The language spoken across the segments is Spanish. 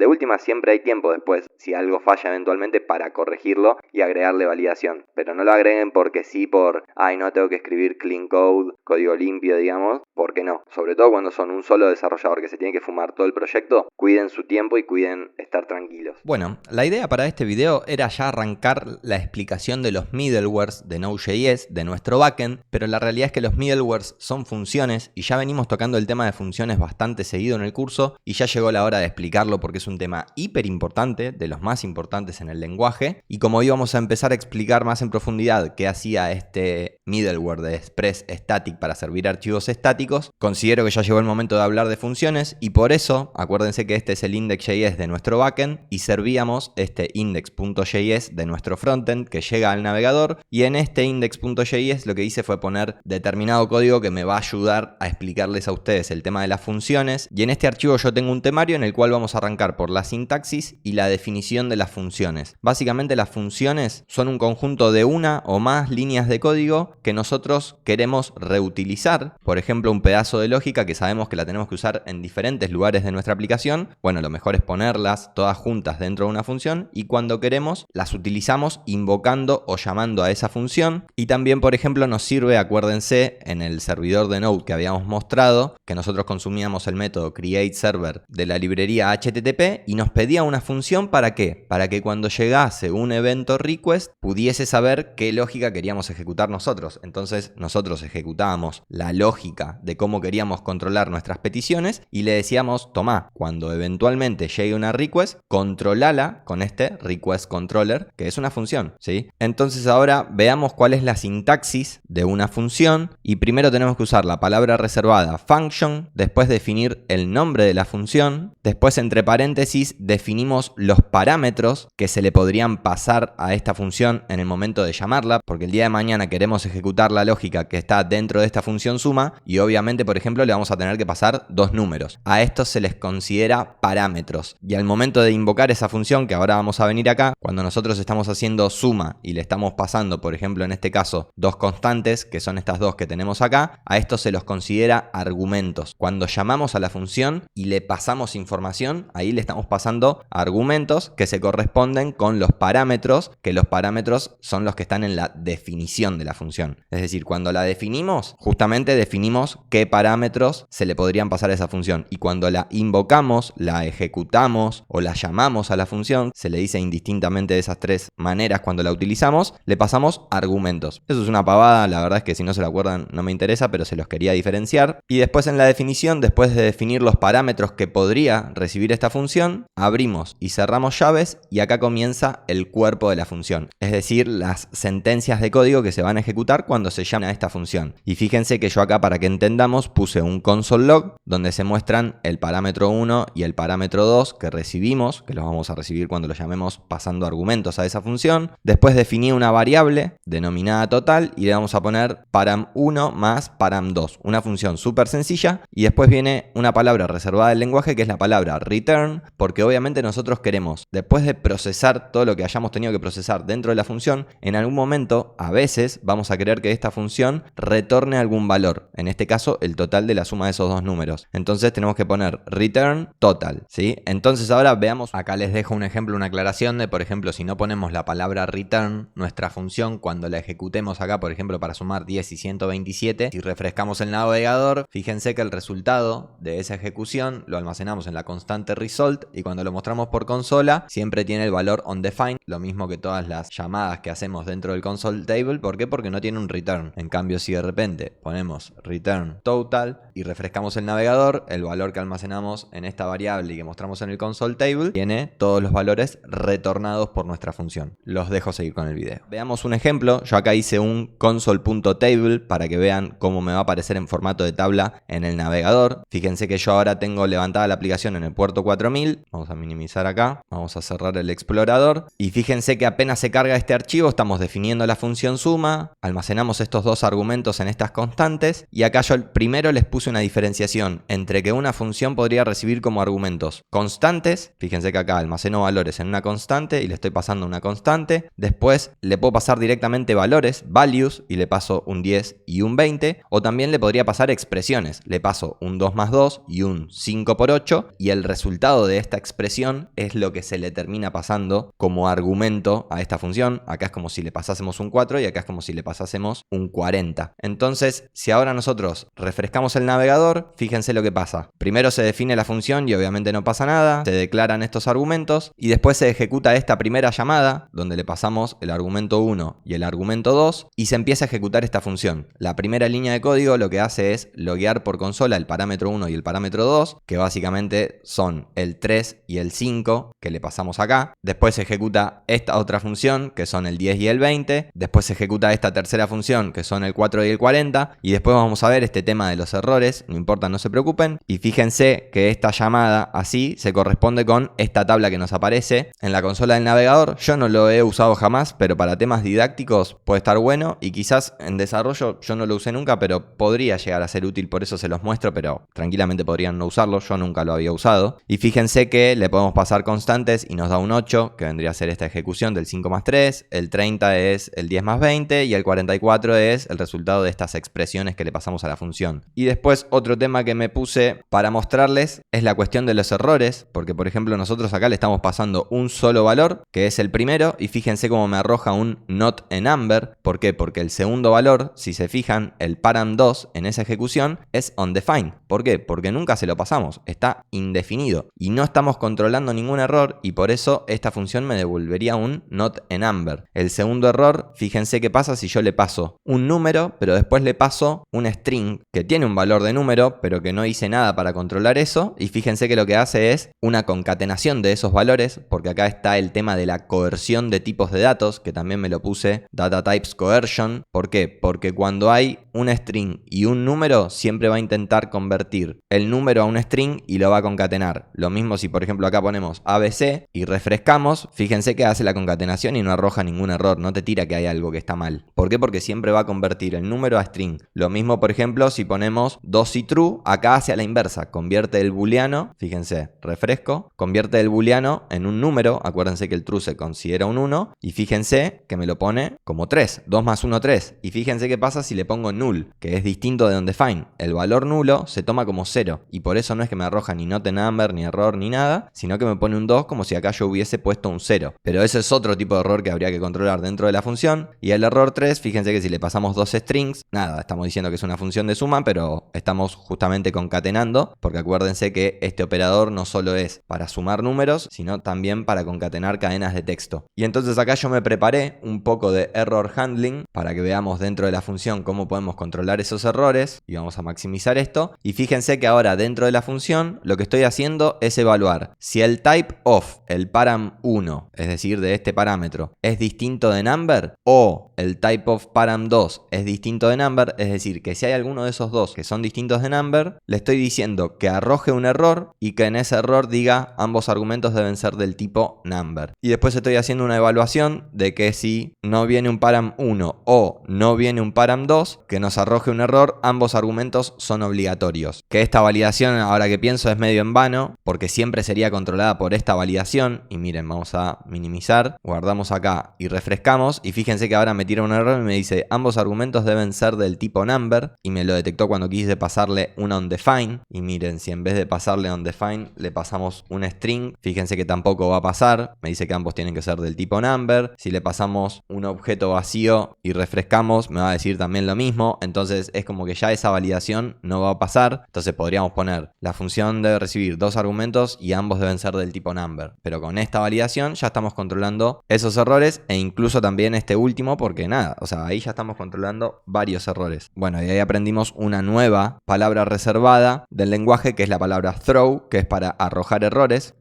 última siempre hay tiempo después, si algo falla eventualmente, para corregirlo y agregarle validación. Pero no lo agreguen porque sí, ay, no tengo que escribir clean code, código limpio, digamos, porque no. Sobre todo cuando son un solo desarrollador que se tiene que fumar todo el proyecto, cuiden su tiempo y cuiden estar tranquilos. Bueno, la idea para este video era ya arrancar la explicación de los middlewares de Node.js, de nuestro backend, pero la realidad es que los middlewares son funciones y ya venimos tocando el tema de funciones bastante seguido en el curso y ya llegó la hora de explicarlo porque es un tema hiper importante, de los más importantes en el lenguaje, y como íbamos a empezar a explicar más en profundidad qué hacía este middleware de Express Static para servir archivos estáticos, considero que ya llegó el momento de hablar de funciones y por eso, acuérdense que este es el index.js de nuestro backend y servíamos este index.js de nuestro frontend que llega al navegador, y en este index.js lo que hice fue poner determinado código que me va a ayudar a explicarles a ustedes el tema de las funciones, y en este archivo yo tengo un temario en el cual vamos a arrancar por la sintaxis y la definición de las funciones. Básicamente las funciones son un conjunto de una o más líneas de código que nosotros queremos reutilizar. Por ejemplo, un pedazo de lógica que sabemos que la tenemos que usar en diferentes lugares de nuestra aplicación. Bueno, lo mejor es ponerlas todas juntas dentro de una función y cuando queremos las utilizamos invocando o llamando a esa función. Y también, por ejemplo, nos sirve, acuérdense, en el servidor de Node que habíamos mostrado, que nosotros consumíamos el método createServer de la librería HTTP y nos pedía una función ¿para qué? Para que cuando llegase un evento request pudiese saber qué lógica queríamos ejecutar nosotros. Entonces nosotros ejecutábamos la lógica de cómo queríamos controlar nuestras peticiones y le decíamos, tomá, cuando eventualmente llegue una request, controlala con este request controller, que es una función, ¿sí? Entonces ahora veamos cuál es la sintaxis de una función y primero tenemos que usar la palabra reservada function, después definir el nombre de la función, después entre paréntesis definimos los parámetros que se le podrían pasar a esta función en el momento de llamarla, porque el día de mañana queremos ejecutar la lógica que está dentro de esta función suma y obviamente, por ejemplo, le vamos a tener que pasar dos números. A estos se les considera parámetros y al momento de invocar esa función, que ahora vamos a venir acá, cuando nosotros estamos haciendo suma y le estamos pasando, por ejemplo, en este caso, dos constantes, que son estas dos que tenemos acá, a estos se los considera argumentos. Cuando llamamos a la función y le pasamos información, ahí le estamos pasando argumentos que se corresponden con los parámetros, que los parámetros son los que están en la definición de la función. Es decir, cuando la definimos, justamente definimos qué parámetros se le podrían pasar a esa función. Y cuando la invocamos, la ejecutamos o la llamamos a la función, se le dice indistintamente de esas tres maneras cuando la utilizamos, le pasamos argumentos. Eso es una pavada, la verdad es que si no se lo acuerdan no me interesa, pero se los quería diferenciar. Y después en la definición, después de definir los parámetros que podría recibir esta función, abrimos y cerramos llaves y acá comienza el cuerpo de la función. Es decir, las sentencias de código que se van a ejecutar cuando se llame a esta función. Y fíjense que yo acá, para que entendamos, puse un console log donde se muestran el parámetro 1 y el parámetro 2 que recibimos, que los vamos a recibir cuando los llamemos pasando argumentos a esa función. Después definí una variable denominada total y le vamos a poner param1 más param2, una función súper sencilla. Y después viene una palabra reservada del lenguaje que es la palabra return, porque obviamente nosotros queremos, después de procesar todo lo que hayamos tenido que procesar dentro de la función, en algún momento, a veces, vamos a querer que esta función retorne algún valor. En este caso, el total de la suma de esos dos números. Entonces tenemos que poner return total, ¿sí? Entonces ahora veamos, acá les dejo un ejemplo, una aclaración de, por ejemplo, si no ponemos la palabra return, nuestra función, cuando la ejecutemos acá, por ejemplo, para sumar 10 y 127, si refrescamos el navegador, fíjense que el resultado de esa ejecución lo almacenamos en la constante result y cuando lo mostramos por consola, siempre tiene el valor onDefined, lo mismo que todas las llamadas que hacemos dentro del console table. ¿Por qué? Porque no tiene un return. En cambio, si de repente ponemos return total y refrescamos el navegador, el valor que almacenamos en esta variable y que mostramos en el console table tiene todos los valores retornados por nuestra función. Los dejo seguir con el video. Veamos un ejemplo. Yo acá hice un console.table para que vean cómo me va a aparecer en formato de tabla en el navegador. Fíjense que yo ahora tengo levantada la aplicación en el puerto 4000. Vamos a minimizar acá. Vamos a cerrar el explorador. Y fíjense que apenas se carga este archivo, estamos definiendo la función suma, almacenamos estos dos argumentos en estas constantes y acá yo primero les puse una diferenciación entre que una función podría recibir como argumentos constantes. Fíjense que acá almaceno valores en una constante y le estoy pasando una constante. Después le puedo pasar directamente valores, values, y le paso un 10 y un 20. O también le podría pasar expresiones. Le paso un 2 más 2 y un 5 por 8 y el resultado de esta expresión es lo que se le termina pasando como argumento a esta función. Acá es como si le pasásemos un 4 y acá es como si le pasásemos un 40. Entonces, si ahora nosotros refrescamos el navegador, fíjense lo que pasa. Primero se define la función y obviamente no pasa nada, se declaran estos argumentos y después se ejecuta esta primera llamada donde le pasamos el argumento 1 y el argumento 2 y se empieza a ejecutar esta función. La primera línea de código lo que hace es loguear por consola el parámetro 1 y el parámetro 2, que básicamente son el 3 y el 5 que le pasamos acá. Después se ejecuta esta otra función que son el 10 y el 20. Después se ejecuta esta tercera función que son el 4 y el 40. Y después vamos a ver este tema de los errores, no importa, no se preocupen. Y fíjense que esta llamada así se corresponde con esta tabla que nos aparece en la consola del navegador. Yo no lo he usado jamás, pero para temas didácticos puede estar bueno y quizás en desarrollo yo no lo usé nunca, pero podría llegar a ser útil, por eso se los muestro, pero tranquilamente podrían no usarlo, yo nunca lo había usado. Y fíjense que le podemos pasar constantes y nos da un 8, que vendría a ser esta ejecución del 5 más 3, el 30 es el 10 más 20 y el 44 es el resultado de estas expresiones que le pasamos a la función. Y después otro tema que me puse para mostrarles es la cuestión de los errores, porque por ejemplo nosotros acá le estamos pasando un solo valor, que es el primero, y fíjense cómo me arroja un not a number. ¿Por qué? Porque el segundo valor, si se fijan, el param2 en esa ejecución es undefined. ¿Por qué? Porque nunca se lo pasamos, está indefinido y no estamos controlando ningún error y por eso esta función me devolvería un not a number. El segundo error, fíjense qué pasa si yo le paso un número, pero después le paso un string que tiene un valor de número, pero que no hice nada para controlar eso, y fíjense que lo que hace es una concatenación de esos valores, porque acá está el tema de la coerción de tipos de datos, que también me lo puse, data types coercion. ¿Por qué? Porque cuando hay un string y un número, siempre va a intentar convertir el número a un string y lo va a concatenar. Lo mismo si por ejemplo acá ponemos ABC y refrescamos, fíjense que hace la concatenación y no arroja ningún error, no te tira que hay algo que está mal. ¿Por qué? Porque siempre va a convertir el número a string. Lo mismo por ejemplo si ponemos 2 y true, acá hace a la inversa, convierte el booleano, fíjense, refresco, convierte el booleano en un número, acuérdense que el true se considera un 1 y fíjense que me lo pone como 3, 2 más 1, 3. Y fíjense qué pasa si le pongo null, que es distinto de undefined. El valor nulo se toma como 0 y por eso no es que me arroja ni not a number, ni error, ni nada, sino que me pone un 2 como si acá yo hubiese puesto un 0. Pero ese es otro tipo de error que habría que controlar dentro de la función. Y el error 3, fíjense que si le pasamos dos strings, nada, estamos diciendo que es una función de suma, pero estamos justamente concatenando, porque acuérdense que este operador no solo es para sumar números, sino también para concatenar cadenas de texto. Y entonces acá yo me preparé un poco de error handling para que veamos dentro de la función cómo podemos controlar esos errores y vamos a maximizar esto. Y fíjense que ahora dentro de la función lo que estoy haciendo es evaluar si el type of el param1, es decir de este parámetro, es distinto de number o el type of param2 es distinto de number, es decir que si hay alguno de esos dos que son distintos de number, le estoy diciendo que arroje un error y que en ese error diga ambos argumentos deben ser del tipo number. Y después estoy haciendo una evaluación de que si no viene un param1 o no viene un param2 que nos arroje un error, ambos argumentos son obligatorios. Que esta validación, ahora que pienso, es medio en vano porque siempre sería controlada por esta validación. Y miren, vamos a minimizar, guardamos acá y refrescamos y fíjense que ahora me tira un error y me dice ambos argumentos deben ser del tipo number y me lo detectó cuando quise pasarle una undefined. Y miren, si en vez de pasarle undefined le pasamos un string, fíjense que tampoco va a pasar, me dice que ambos tienen que ser del tipo number. Si le pasamos un objeto vacío y refrescamos me va a decir también lo mismo, entonces es como que ya esa validación no va a pasar. Entonces podríamos poner la función debe recibir dos argumentos y ambos deben ser del tipo number, pero con esta validación ya estamos controlando esos errores e incluso también este último, porque nada, o sea, ahí ya estamos controlando varios errores. Bueno, y ahí aprendimos una nueva palabra reservada del lenguaje que es la palabra throw, que es para arrojar errores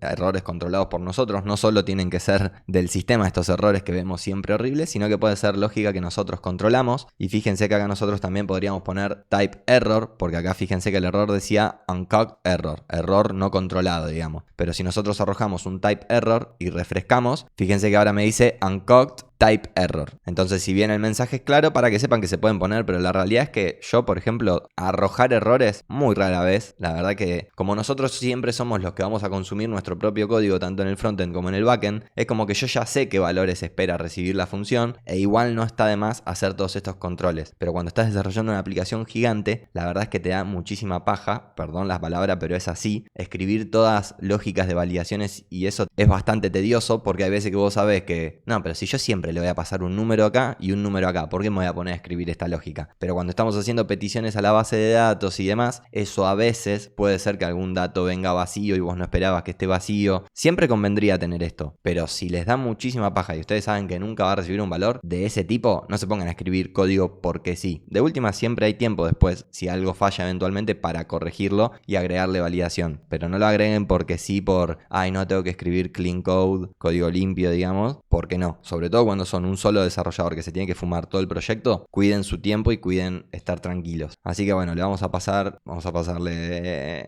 controlados por nosotros. No solo tienen que ser del sistema estos errores que vemos siempre horribles, sino que puede ser lógica que nosotros controlamos. Y fíjense que acá nosotros también podríamos poner type error, porque acá fíjense que el error decía uncocked error, error no controlado, digamos. Pero si nosotros arrojamos un type error y refrescamos, fíjense que ahora me dice uncocked type error. Entonces, si bien el mensaje es claro, para que sepan que se pueden poner, pero la realidad es que yo, por ejemplo, arrojar errores muy rara vez. La verdad que como nosotros siempre somos los que vamos a consumir nuestro propio código, tanto en el frontend como en el backend, es como que yo ya sé qué valores espera recibir la función, e igual no está de más hacer todos estos controles. Pero cuando estás desarrollando una aplicación gigante, la verdad es que te da muchísima paja, perdón las palabras, pero es así, escribir todas lógicas de validaciones, y eso es bastante tedioso porque hay veces que vos sabés que, no, pero si yo siempre le voy a pasar un número acá y un número acá, ¿por qué me voy a poner a escribir esta lógica? Pero cuando estamos haciendo peticiones a la base de datos y demás, eso a veces puede ser que algún dato venga vacío y vos no esperabas que esté vacío. Siempre convendría tener esto, pero si les da muchísima paja y ustedes saben que nunca va a recibir un valor de ese tipo, no se pongan a escribir código porque sí. De última, siempre hay tiempo después, si algo falla eventualmente, para corregirlo y agregarle validación. Pero no lo agreguen porque sí, por, ay, no tengo que escribir clean code, código limpio, digamos, porque no. Sobre todo cuando son un solo desarrollador que se tiene que fumar todo el proyecto, cuiden su tiempo y cuiden estar tranquilos. Así que bueno, le vamos a pasarle...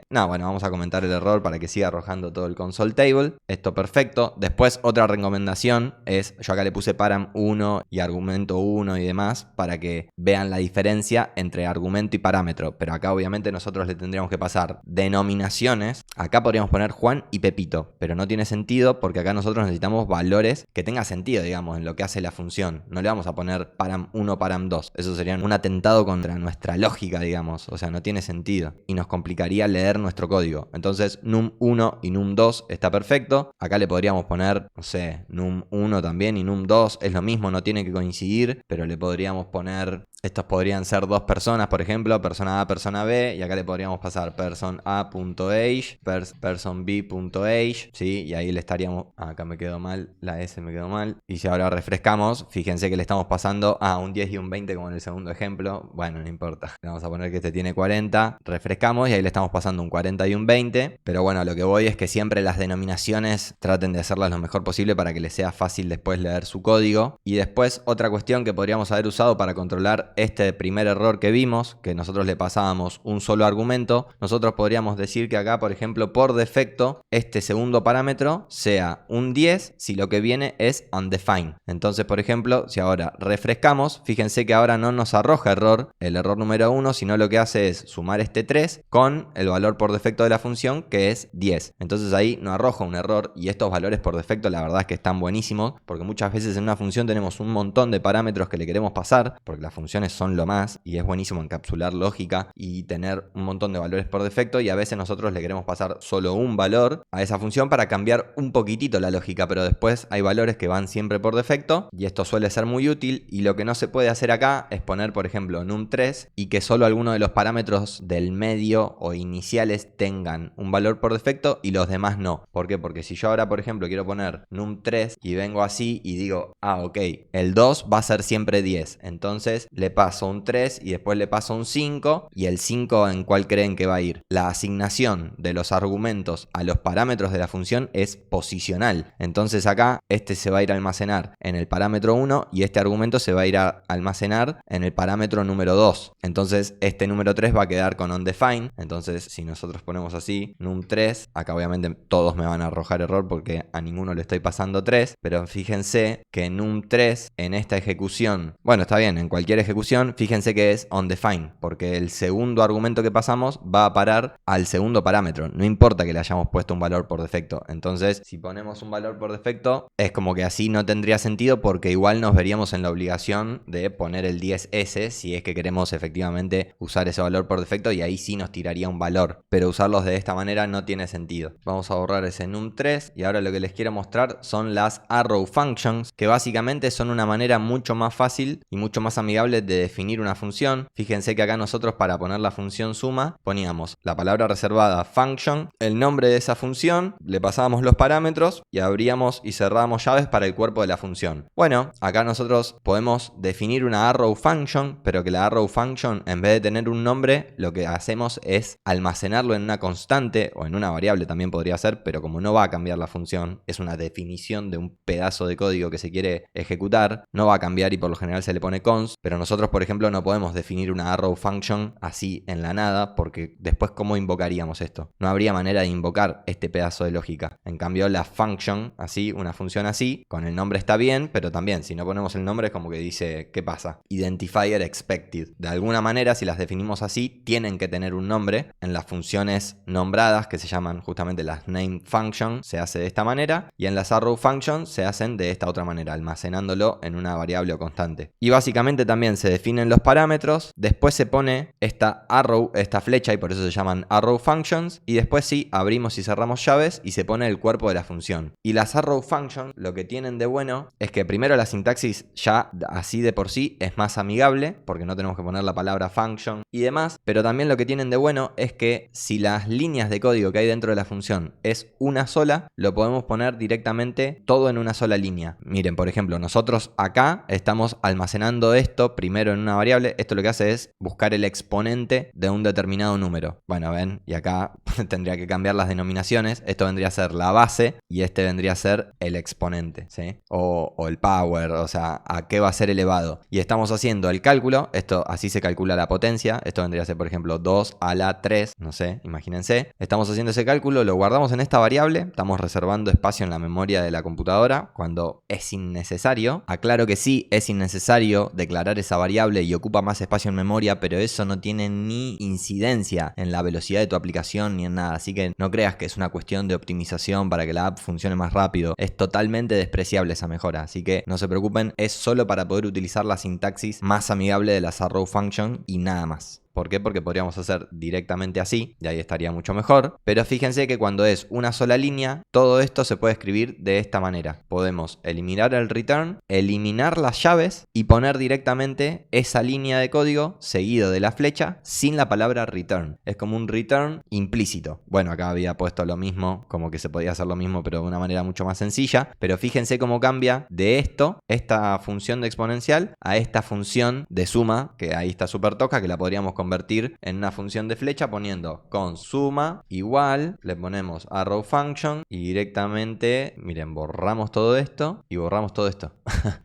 vamos a comentar el error para que siga arrojando todo el console table. Esto perfecto. Después otra recomendación es, yo acá le puse param 1 y argumento 1 y demás para que vean la diferencia entre argumento y parámetro. Pero acá obviamente nosotros le tendríamos que pasar denominaciones. Acá podríamos poner Juan y Pepito, pero no tiene sentido porque acá nosotros necesitamos valores que tengan sentido, digamos, en lo que hace la función. No le vamos a poner param 1, param 2. Eso sería un atentado contra nuestra lógica, digamos. O sea, no tiene sentido y nos complicaría leer nuestro código. Entonces num1 y num2 está perfecto. Acá le podríamos poner, no sé, num1 también y num2 es lo mismo, no tiene que coincidir, pero le podríamos poner, estos podrían ser dos personas, por ejemplo, persona A, persona B, y acá le podríamos pasar person A.age, person B.age, ¿sí? Y ahí le estaríamos, acá me quedó mal, la S me quedó mal, y si ahora refrescamos, fíjense que le estamos pasando a un 10 y un 20 como en el segundo ejemplo. Bueno, no importa, le vamos a poner que este tiene 40, refrescamos y ahí le estamos pasando un 40 y un 20, pero bueno, lo que voy es que siempre las denominaciones traten de hacerlas lo mejor posible para que les sea fácil después leer su código. Y después otra cuestión que podríamos haber usado para controlar este primer error que vimos, que nosotros le pasábamos un solo argumento, nosotros podríamos decir que acá, por ejemplo, por defecto, este segundo parámetro sea un 10 si lo que viene es undefined. Entonces, por ejemplo, si ahora refrescamos, fíjense que ahora no nos arroja el error número 1, sino lo que hace es sumar este 3 con el valor por defecto de la función, que es 10. Entonces ahí no arroja un error, y estos valores por defecto la verdad es que están buenísimos, porque muchas veces en una función tenemos un montón de parámetros que le queremos pasar, porque las funciones son lo más, y es buenísimo encapsular lógica y tener un montón de valores por defecto, y a veces nosotros le queremos pasar solo un valor a esa función para cambiar un poquitito la lógica, pero después hay valores que van siempre por defecto, y esto suele ser muy útil. Y lo que no se puede hacer acá es poner, por ejemplo, num3 y que solo alguno de los parámetros del medio o iniciales tengan un valor por defecto y los demás no. ¿Por qué? Porque si yo ahora, por ejemplo, quiero poner num3 y vengo así y digo, ok, el 2 va a ser siempre 10, entonces le paso un 3 y después le paso un 5, y el 5 ¿en cuál creen que va a ir? La asignación de los argumentos a los parámetros de la función es posicional, entonces acá este se va a ir a almacenar en el parámetro 1 y este argumento se va a ir a almacenar en el parámetro número 2, entonces este número 3 va a quedar con undefined. Entonces si nosotros ponemos así num3, acá obviamente todos me van a arrojar error porque a ninguno le estoy pasando 3, pero fíjense que num3 en esta ejecución, bueno, está bien, en cualquier ejecución, fíjense que es undefined, porque el segundo argumento que pasamos va a parar al segundo parámetro, no importa que le hayamos puesto un valor por defecto. Entonces si ponemos un valor por defecto, es como que así no tendría sentido, porque igual nos veríamos en la obligación de poner el 10S si es que queremos efectivamente usar ese valor por defecto, y ahí sí nos tiraría un valor, pero usarlos de esta manera no tiene sentido. Vamos a borrar ese num3 y ahora lo que les quiero mostrar son las arrow functions, que básicamente son una manera mucho más fácil y mucho más amigable de definir una función. Fíjense que acá nosotros, para poner la función suma, poníamos la palabra reservada function, el nombre de esa función, le pasábamos los parámetros y abríamos y cerrábamos llaves para el cuerpo de la función. Bueno, acá nosotros podemos definir una arrow function, pero que la arrow function, en vez de tener un nombre, lo que hacemos es almacenarlo en una constante o en una variable también podría ser, pero como no va a cambiar la función, es una definición de un pedazo de código que se quiere ejecutar, no va a cambiar y por lo general se le pone const, pero nosotros nosotros, por ejemplo, no podemos definir una arrow function así en la nada, porque después ¿cómo invocaríamos esto? No habría manera de invocar este pedazo de lógica. En cambio, la function, así, una función así, con el nombre está bien, pero también si no ponemos el nombre es como que dice, ¿qué pasa? Identifier expected. De alguna manera, si las definimos así, tienen que tener un nombre. En las funciones nombradas, que se llaman justamente las name function, se hace de esta manera, y en las arrow function se hacen de esta otra manera, almacenándolo en una variable o constante. Y básicamente también se definen los parámetros, después se pone esta arrow, esta flecha, y por eso se llaman arrow functions, y después sí, abrimos y cerramos llaves y se pone el cuerpo de la función. Y las arrow function lo que tienen de bueno es que primero la sintaxis ya así de por sí es más amigable, porque no tenemos que poner la palabra function y demás, pero también lo que tienen de bueno es que si las líneas de código que hay dentro de la función es una sola, lo podemos poner directamente todo en una sola línea. Miren, por ejemplo, nosotros acá estamos almacenando esto primero en una variable. Esto lo que hace es buscar el exponente de un determinado número. Bueno, ven, y acá tendría que cambiar las denominaciones. Esto vendría a ser la base y este vendría a ser el exponente, ¿sí? O el power, o sea, a qué va a ser elevado. Y estamos haciendo el cálculo. Esto así se calcula la potencia. Esto vendría a ser, por ejemplo, 2 a la 3, no sé, imagínense. Estamos haciendo ese cálculo, lo guardamos en esta variable. Estamos reservando espacio en la memoria de la computadora cuando es innecesario. Aclaro que sí, es innecesario declarar esa variable y ocupa más espacio en memoria, pero eso no tiene ni incidencia en la velocidad de tu aplicación ni en nada. Así que no creas que es una cuestión de optimización para que la app funcione más rápido. Es totalmente despreciable esa mejora. Así que no se preocupen, es solo para poder utilizar la sintaxis más amigable de las arrow function y nada más. ¿Por qué? Porque podríamos hacer directamente así, y ahí estaría mucho mejor. Pero fíjense que cuando es una sola línea, todo esto se puede escribir de esta manera. Podemos eliminar el return, eliminar las llaves y poner directamente esa línea de código seguido de la flecha sin la palabra return. Es como un return implícito. Bueno, acá había puesto lo mismo, como que se podía hacer lo mismo, pero de una manera mucho más sencilla. Pero fíjense cómo cambia de esto, esta función de exponencial, a esta función de suma, que ahí está súper toca, que la podríamos convertir en una función de flecha poniendo con suma igual, le ponemos arrow function y directamente, miren, borramos todo esto y borramos todo esto.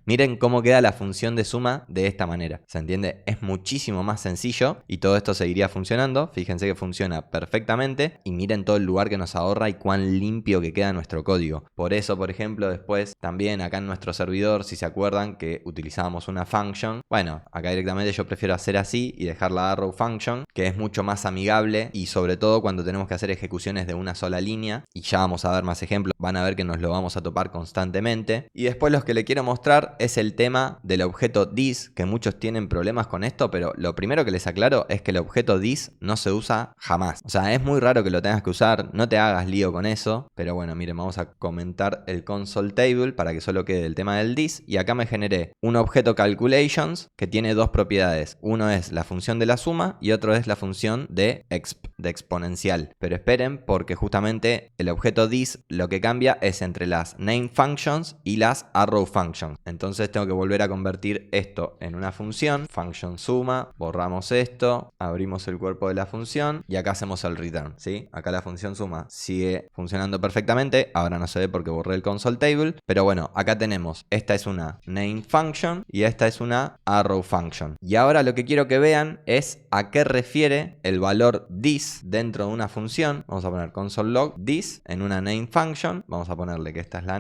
Miren cómo queda la función de suma de esta manera. ¿Se entiende? Es muchísimo más sencillo y todo esto seguiría funcionando. Fíjense que funciona perfectamente y miren todo el lugar que nos ahorra y cuán limpio que queda nuestro código. Por eso, por ejemplo, después también acá en nuestro servidor, si se acuerdan que utilizábamos una function, bueno, acá directamente yo prefiero hacer así y dejar la arrow function, que es mucho más amigable y sobre todo cuando tenemos que hacer ejecuciones de una sola línea, y ya vamos a ver más ejemplos, van a ver que nos lo vamos a topar constantemente. Y después lo que le quiero mostrar es el tema del objeto this, que muchos tienen problemas con esto, pero lo primero que les aclaro es que el objeto this no se usa jamás. O sea, es muy raro que lo tengas que usar, no te hagas lío con eso, pero bueno, miren, vamos a comentar el console table para que solo quede el tema del this, y acá me generé un objeto calculations que tiene dos propiedades. Uno es la función de la suma y otro es la función de exponencial. Pero esperen, porque justamente el objeto this lo que cambia es entre las name functions y las arrow functions. Entonces tengo que volver a convertir esto en una función suma, borramos esto, abrimos el cuerpo de la función y acá hacemos el return, ¿sí? Acá la función suma sigue funcionando perfectamente. Ahora no se ve porque borré el console table, pero bueno, acá tenemos, esta es una name function y esta es una arrow function. Y ahora lo que quiero que vean es a qué refiere el valor this dentro de una función. Vamos a poner console log this en una name function. Vamos a ponerle que esta es la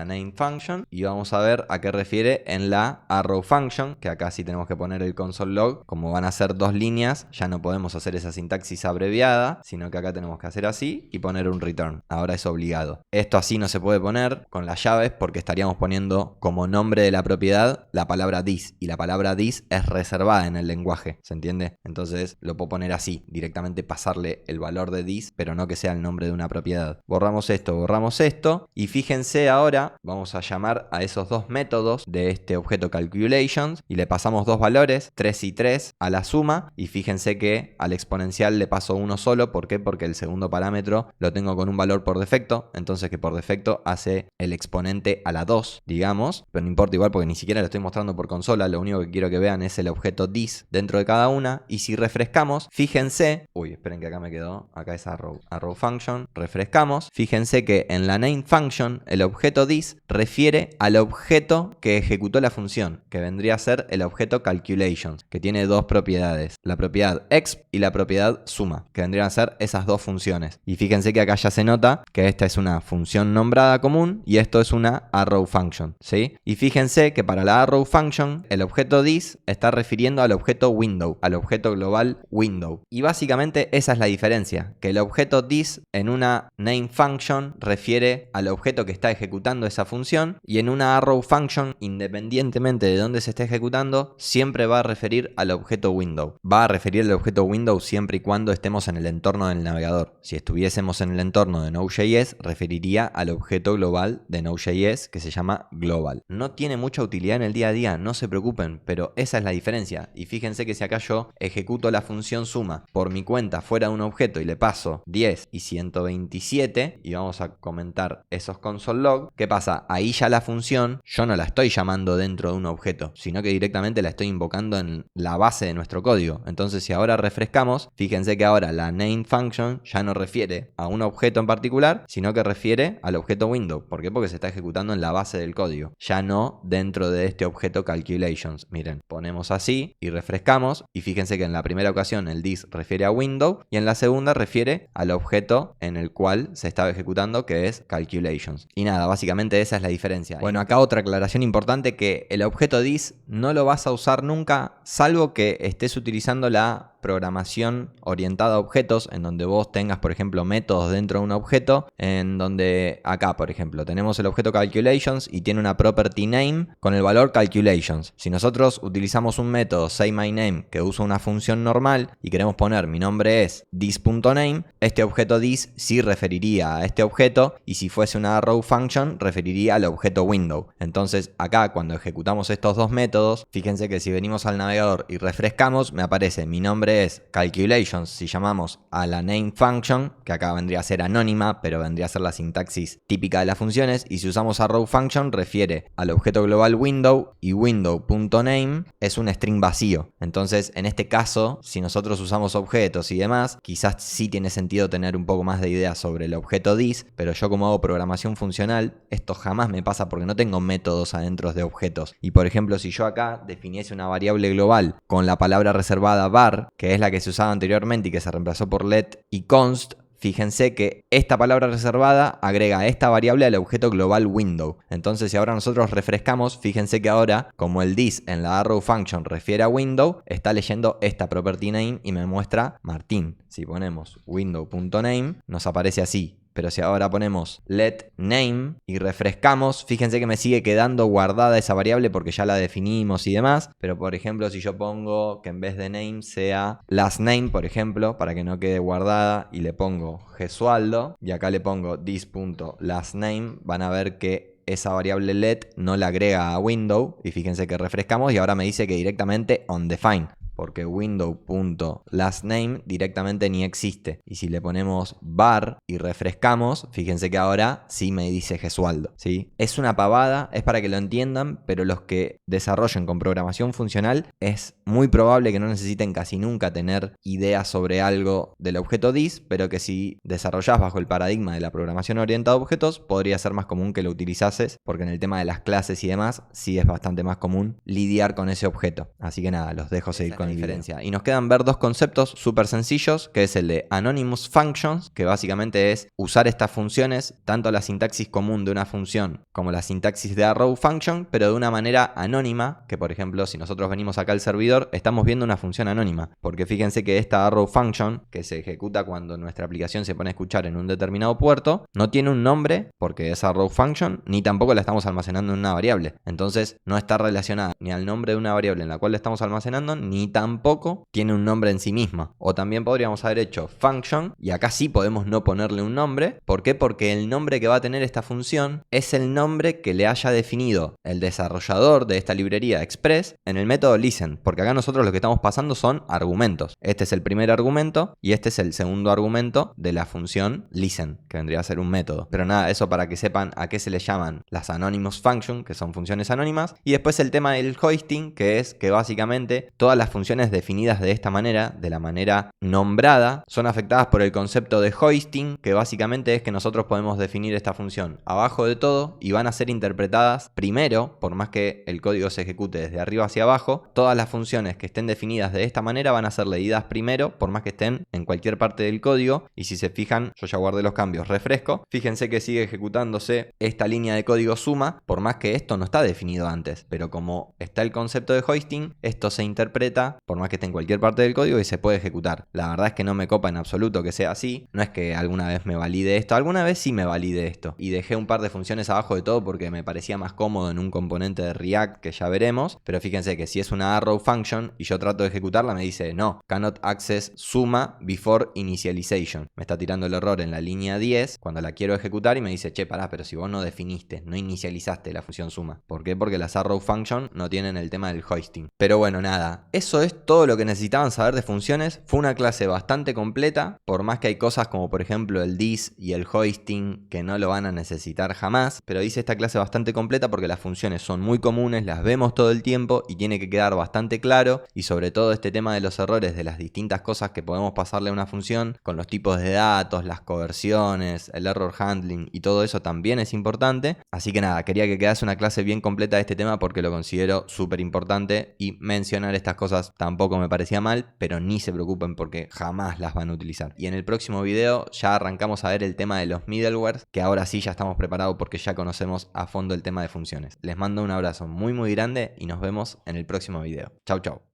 name function, y vamos a ver a qué refiere en la arrow function, que acá sí tenemos que poner el console log. Como van a ser dos líneas, ya no podemos hacer esa sintaxis abreviada, sino que acá tenemos que hacer así y poner un return. Ahora es obligado. Esto así no se puede poner con las llaves porque estaríamos poniendo como nombre de la propiedad la palabra this, y la palabra this es reservada en el lenguaje, ¿se entiende? Entonces lo puedo poner así, directamente pasarle el valor de this, pero no que sea el nombre de una propiedad. Borramos esto, y fíjense ahora, vamos a llamar a esos dos métodos de este objeto calculations y le pasamos dos valores, 3 y 3, a la suma, y fíjense que al exponencial le paso uno solo. ¿Por qué? Porque el segundo parámetro lo tengo con un valor por defecto, entonces que por defecto hace el exponente a la 2, digamos, pero no importa igual porque ni siquiera lo estoy mostrando por consola. Lo único que quiero que vean es el objeto this dentro de cada una. Y si refrescamos, fíjense, Uy, esperen que acá me quedó. Acá es arrow. Arrow function. Refrescamos. Fíjense que en la name function el objeto this refiere al objeto que ejecutó la función, que vendría a ser el objeto calculations, que tiene dos propiedades. La propiedad exp y la propiedad suma, que vendrían a ser esas dos funciones. Y fíjense que acá ya se nota que esta es una función nombrada común y esto es una arrow function, ¿sí? Y fíjense que para la arrow function el objeto this está refiriendo al objeto window, al objeto global window. Y básicamente esa es la diferencia, que el objeto this en una name function refiere al objeto que está ejecutando esa función y en una arrow function, independientemente de dónde se esté ejecutando, siempre va a referir al objeto window. Va a referir al objeto window siempre y cuando estemos en el entorno del navegador. Si estuviésemos en el entorno de Node.js, referiría al objeto global de Node.js que se llama global. No tiene mucha utilidad en el día a día, no se preocupen, pero esa es la diferencia. Y fíjense que si acá yo ejecuto la función suma por mi cuenta fuera de un objeto y le paso 10 y 127 y vamos a comentar esos console log, ¿qué pasa? Ahí ya la función yo no la estoy llamando dentro de un objeto, sino que directamente la estoy invocando en la base de nuestro código. Entonces si ahora refrescamos, fíjense que ahora la name function ya no refiere a un objeto en particular, sino que refiere al objeto window. ¿Por qué? Porque se está ejecutando en la base del código, ya no dentro de este objeto calculations. Miren, ponemos así y refrescamos y fíjense que en la primera ocasión el this refiere a window y en la segunda refiere al objeto en el cual se estaba ejecutando, que es calculations. Y nada, básicamente esa es la diferencia. Bueno, acá otra aclaración importante, que el objeto this no lo vas a usar nunca salvo que estés utilizando la programación orientada a objetos, en donde vos tengas, por ejemplo, métodos dentro de un objeto, en donde acá, por ejemplo, tenemos el objeto calculations y tiene una property name con el valor calculations. Si nosotros utilizamos un método sayMyName que usa una función normal y queremos poner mi nombre es this.name, este objeto this sí referiría a este objeto, y si fuese una arrow function referiría al objeto window. Entonces acá, cuando ejecutamos estos dos métodos, fíjense que si venimos al navegador y refrescamos, me aparece mi nombre es calculations si llamamos a la name function, que acá vendría a ser anónima, pero vendría a ser la sintaxis típica de las funciones, y si usamos arrow function refiere al objeto global window, y window.name es un string vacío. Entonces en este caso, si nosotros usamos objetos y demás, quizás sí tiene sentido tener un poco más de idea sobre el objeto this, pero yo como hago programación funcional, esto jamás me pasa porque no tengo métodos adentro de objetos. Y por ejemplo, si yo acá definiese una variable global con la palabra reservada var, que es la que se usaba anteriormente y que se reemplazó por let y const, fíjense que esta palabra reservada agrega esta variable al objeto global window. Entonces si ahora nosotros refrescamos, fíjense que ahora, como el this en la arrow function refiere a window, está leyendo esta property name y me muestra Martín. Si ponemos window.name, nos aparece así. Pero si ahora ponemos let name y refrescamos, fíjense que me sigue quedando guardada esa variable porque ya la definimos y demás. Pero por ejemplo, si yo pongo que en vez de name sea last name, por ejemplo, para que no quede guardada, y le pongo Gesualdo y acá le pongo this.lastName, van a ver que esa variable let no la agrega a window, y fíjense que refrescamos y ahora me dice que directamente onDefine, porque window.lastName directamente ni existe. Y si le ponemos var y refrescamos, fíjense que ahora sí me dice Gesualdo, ¿sí? Es una pavada, es para que lo entiendan, pero los que desarrollen con programación funcional es muy probable que no necesiten casi nunca tener ideas sobre algo del objeto this, pero que si desarrollás bajo el paradigma de la programación orientada a objetos, podría ser más común que lo utilizases, porque en el tema de las clases y demás, sí es bastante más común lidiar con ese objeto. Así que nada, los dejo seguir con diferencia. Y nos quedan ver dos conceptos súper sencillos, que es el de Anonymous Functions, que básicamente es usar estas funciones, tanto la sintaxis común de una función como la sintaxis de arrow function, pero de una manera anónima, que por ejemplo, si nosotros venimos acá al servidor, estamos viendo una función anónima, porque fíjense que esta arrow function, que se ejecuta cuando nuestra aplicación se pone a escuchar en un determinado puerto, no tiene un nombre, porque es arrow function, ni tampoco la estamos almacenando en una variable. Entonces no está relacionada ni al nombre de una variable en la cual la estamos almacenando, ni tampoco tiene un nombre en sí misma. O también podríamos haber hecho function, y acá sí podemos no ponerle un nombre. ¿Por qué? Porque el nombre que va a tener esta función es el nombre que le haya definido el desarrollador de esta librería Express en el método listen, porque acá nosotros lo que estamos pasando son argumentos. Este es el primer argumento y este es el segundo argumento de la función listen, que vendría a ser un método. Pero nada, eso para que sepan a qué se le llaman las anonymous function, que son funciones anónimas. Y después el tema del hoisting, que es que básicamente todas las funciones funciones definidas de esta manera, de la manera nombrada, son afectadas por el concepto de hoisting, que básicamente es que nosotros podemos definir esta función abajo de todo y van a ser interpretadas primero, por más que el código se ejecute desde arriba hacia abajo, todas las funciones que estén definidas de esta manera van a ser leídas primero, por más que estén en cualquier parte del código. Y si se fijan, yo ya guardé los cambios, refresco, fíjense que sigue ejecutándose esta línea de código suma, por más que esto no está definido antes, pero como está el concepto de hoisting, esto se interpreta por más que esté en cualquier parte del código y se puede ejecutar. La verdad es que no me copa en absoluto que sea así, no es que alguna vez me valide esto, alguna vez sí me valide esto y dejé un par de funciones abajo de todo porque me parecía más cómodo en un componente de React que ya veremos, pero fíjense que si es una arrow function y yo trato de ejecutarla me dice no, cannot access suma before initialization, me está tirando el error en la línea 10 cuando la quiero ejecutar y me dice che pará, pero si vos no definiste, no inicializaste la función suma. ¿Por qué? Porque las arrow function no tienen el tema del hoisting. Pero bueno, nada, eso es todo lo que necesitaban saber de funciones. Fue una clase bastante completa, por más que hay cosas como por ejemplo el this y el hoisting que no lo van a necesitar jamás, pero hice esta clase bastante completa porque las funciones son muy comunes, las vemos todo el tiempo y tiene que quedar bastante claro, y sobre todo este tema de los errores de las distintas cosas que podemos pasarle a una función con los tipos de datos, las conversiones, el error handling y todo eso también es importante. Así que nada, quería que quedase una clase bien completa de este tema porque lo considero súper importante y mencionar estas cosas tampoco me parecía mal, pero ni se preocupen porque jamás las van a utilizar. Y en el próximo video ya arrancamos a ver el tema de los middlewares, que ahora sí ya estamos preparados porque ya conocemos a fondo el tema de funciones. Les mando un abrazo muy grande y nos vemos en el próximo video. Chau chau.